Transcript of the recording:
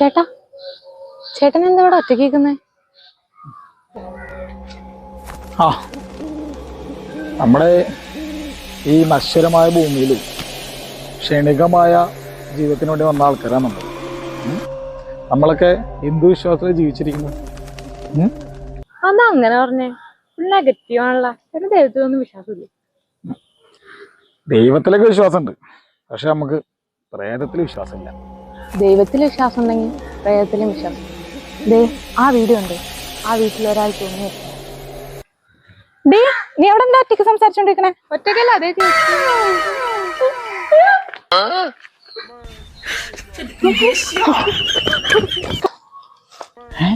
ചേട്ടാ, ചേട്ടൻ എന്താ ഇവിടെ ഒറ്റയ്ക്ക് നിൽക്കുന്നേ? ആ നമ്മുടെ ഈ നശ്വരമായ ഭൂമിയിൽ ക്ഷണികമായ ജീവിതത്തിന് വേണ്ടി വന്ന ആൾക്കാരാണ് നമ്മൾ. നമ്മളൊക്കെ ഹിന്ദു വിശ്വാസത്തിൽ ജീവിച്ചിരിക്കുന്നത്. അതാ അങ്ങനെ പറഞ്ഞേ, നെഗറ്റീവ് ആണല്ലോ. ചേട്ടൻ ദൈവത്തിലൊന്നും വിശ്വാസമില്ല? ദൈവത്തിലൊക്കെ വിശ്വാസമുണ്ട്, പക്ഷെ നമുക്ക് പ്രേതത്തിൽ വിശ്വാസമില്ല. ദൈവത്തിൽ വിശ്വാസം ഉണ്ടെങ്കിൽ പ്രേതത്തിലും വിശ്വാസം. ദേ ആ വീഡിയോ ഉണ്ട്, ആ വീട്ടിൽ ഒരാൾ തോന്നി. നീ അവിടെ എന്താ ഒറ്റയ്ക്ക് സംസാരിച്ചോണ്ടിരിക്കണേ? ഒറ്റയ്ക്കല്ല, അതേ ഏ